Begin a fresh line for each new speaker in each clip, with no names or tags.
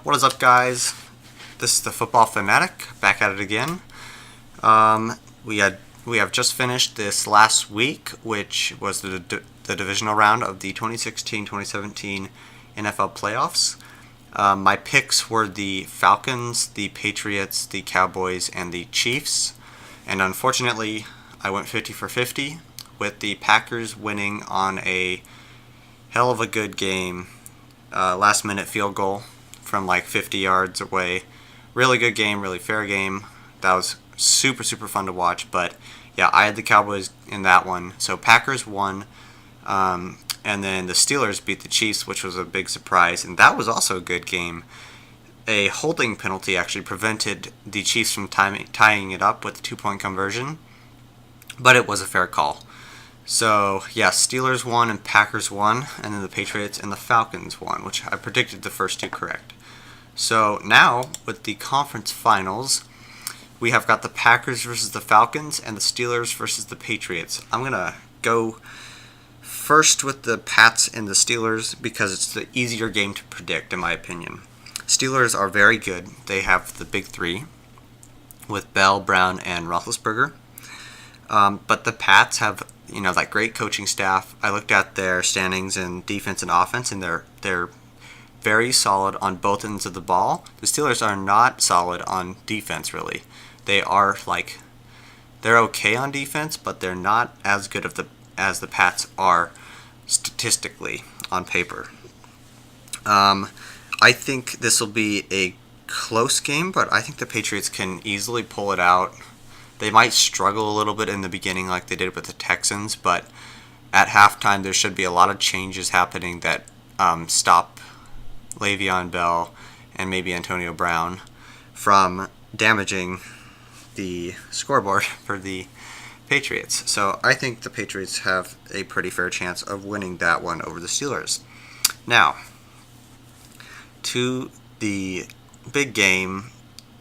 What is up, guys? This is the Football Fanatic, back at it again. We have just finished this last week, which was the divisional round of the 2016-2017 NFL playoffs. My picks were the Falcons, the Patriots, the Cowboys, and the Chiefs. And unfortunately, I went 50 for 50, with the Packers winning on a hell of a good game. Last-minute field goal from like 50 yards away. Really good game, really fair game. That was super fun to watch. But yeah, I had the Cowboys in that one. So Packers won, and then the Steelers beat the Chiefs, which was a big surprise. And that was also a good game. A holding penalty actually prevented the Chiefs from tying it up with the 2-point conversion, but it was a fair call. So, yeah, Steelers won and Packers won, and then the Patriots and the Falcons won, which I predicted the first two correct. So, now, with the conference finals, we have got the Packers versus the Falcons and the Steelers versus the Patriots. I'm going to go first with the Pats and the Steelers because it's the easier game to predict, in my opinion. Steelers are very good. They have the big three with Bell, Brown, and Roethlisberger. But the Pats have that great coaching staff. I looked at their standings in defense and offense, and they're very solid on both ends of the ball. The Steelers are not solid on defense, really. They're okay on defense, but they're not as good as the Pats are statistically on paper. I think this will be a close game, but I think the Patriots can easily pull it out. They might struggle a little bit in the beginning like they did with the Texans, but at halftime there should be a lot of changes happening that stop Le'Veon Bell and maybe Antonio Brown from damaging the scoreboard for the Patriots. So I think the Patriots have a pretty fair chance of winning that one over the Steelers. Now, to the big game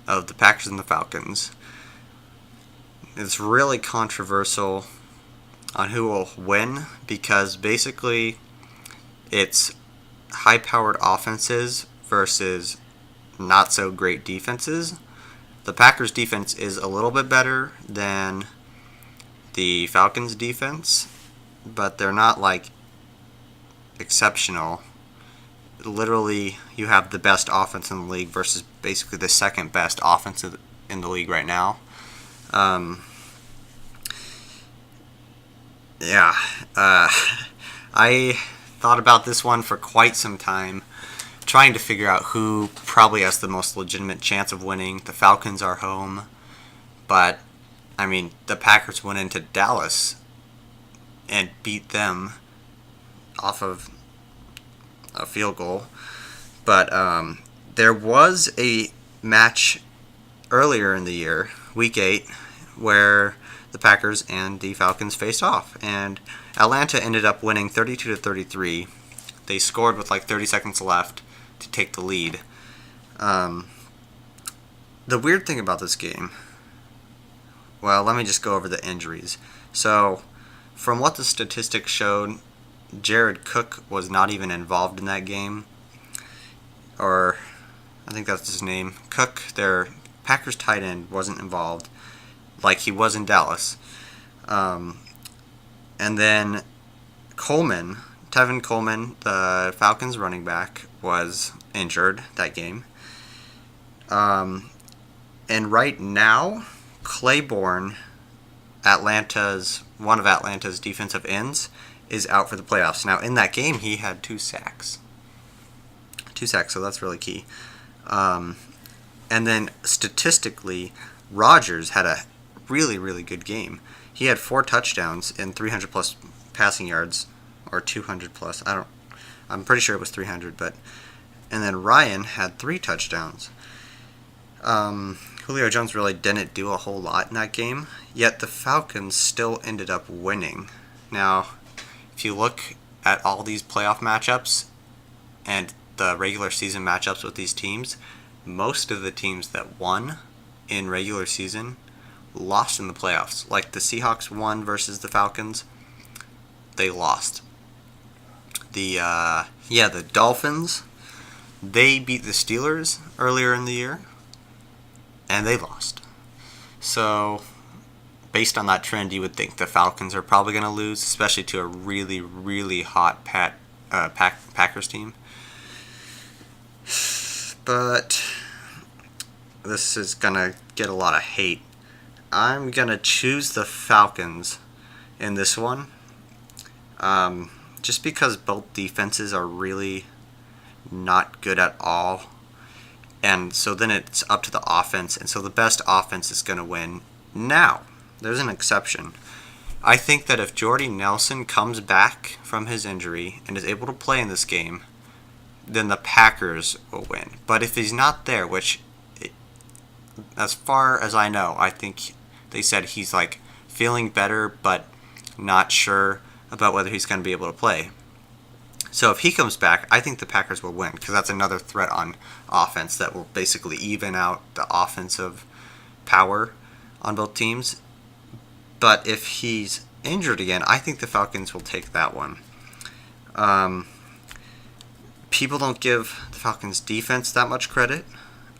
of the Packers and the Falcons. It's really controversial on who will win because basically it's high-powered offenses versus not so great defenses. The Packers defense is a little bit better than the Falcons defense, but they're not like exceptional. Literally, you have the best offense in the league versus basically the second best offense in the league right now. I thought about this one for quite some time, trying to figure out who probably has the most legitimate chance of winning. The Falcons are home, but, the Packers went into Dallas and beat them off of a field goal. But there was a match earlier in the year, Week 8, where the Packers and the Falcons faced off, and Atlanta ended up winning 32-33. They scored with like 30 seconds left to take the lead. The weird thing about this game, well, let me just go over the injuries. So, from what the statistics showed, Jared Cook was not even involved in that game, or I think that's his name. Cook, their Packers tight end, wasn't involved like he was in Dallas. And then Tevin Coleman, the Falcons running back, was injured that game. And right now, Claiborne, one of Atlanta's defensive ends, is out for the playoffs. Now, in that game, he had 2 sacks. 2 sacks, so that's really key. And then, statistically, Rodgers had a really good game. He had 4 touchdowns and 300-plus passing yards, or 200-plus. I'm pretty sure it was 300, but... And then Ryan had 3 touchdowns. Julio Jones really didn't do a whole lot in that game, yet the Falcons still ended up winning. Now, if you look at all these playoff matchups and the regular season matchups with these teams, most of the teams that won in regular season lost in the playoffs. Like the Seahawks won versus the Falcons, they lost. The Dolphins They beat the Steelers earlier in the year, and they lost. So, based on that trend, you would think the Falcons are probably going to lose, especially to a really, really hot Packers team. But this is going to get a lot of hate. I'm going to choose the Falcons in this one. Just because both defenses are really not good at all. And so then it's up to the offense. And so the best offense is going to win. Now, there's an exception. I think that if Jordy Nelson comes back from his injury and is able to play in this game, then the Packers will win. But if he's not there, which, as far as I know, I think they said he's like feeling better but not sure about whether he's going to be able to play. So if he comes back, I think the Packers will win because that's another threat on offense that will basically even out the offensive power on both teams. But if he's injured again, I think the Falcons will take that one. People don't give the Falcons' defense that much credit.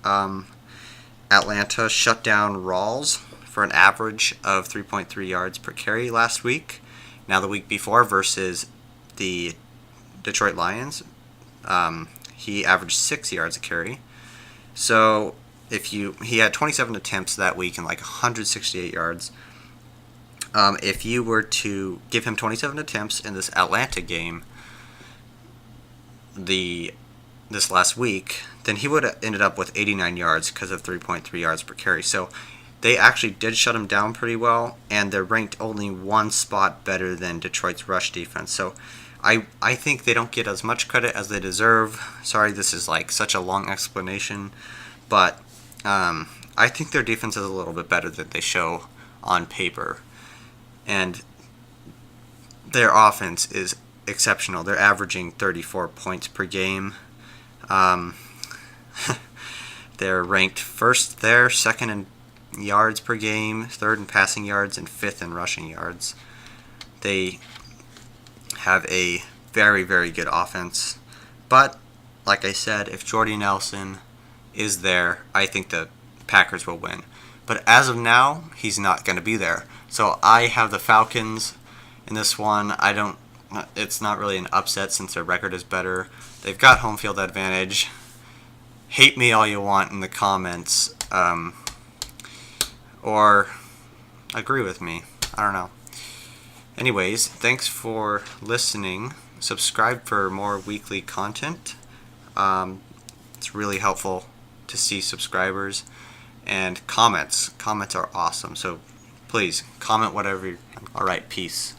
Atlanta shut down Rawls for an average of 3.3 yards per carry last week. Now the week before versus the Detroit Lions, he averaged 6 yards a carry. So he had 27 attempts that week and like 168 yards. If you were to give him 27 attempts in this Atlanta game this last week, then he would have ended up with 89 yards because of 3.3 yards per carry. So they actually did shut him down pretty well, and they're ranked only one spot better than Detroit's rush defense. So I think they don't get as much credit as they deserve. Sorry, this is like such a long explanation, but I think their defense is a little bit better than they show on paper. And their offense is exceptional. They're averaging 34 points per game. They're ranked first there, second in yards per game, third in passing yards, and fifth in rushing yards. They have a very, very good offense. But, like I said, if Jordy Nelson is there, I think the Packers will win. But as of now, he's not going to be there. So I have the Falcons in this one. It's not really an upset since their record is better. They've got home field advantage. Hate me all you want in the comments. Or agree with me. I don't know. Anyways, thanks for listening. Subscribe for more weekly content. It's really helpful to see subscribers. And comments. Comments are awesome. So please, comment whatever. All right, peace.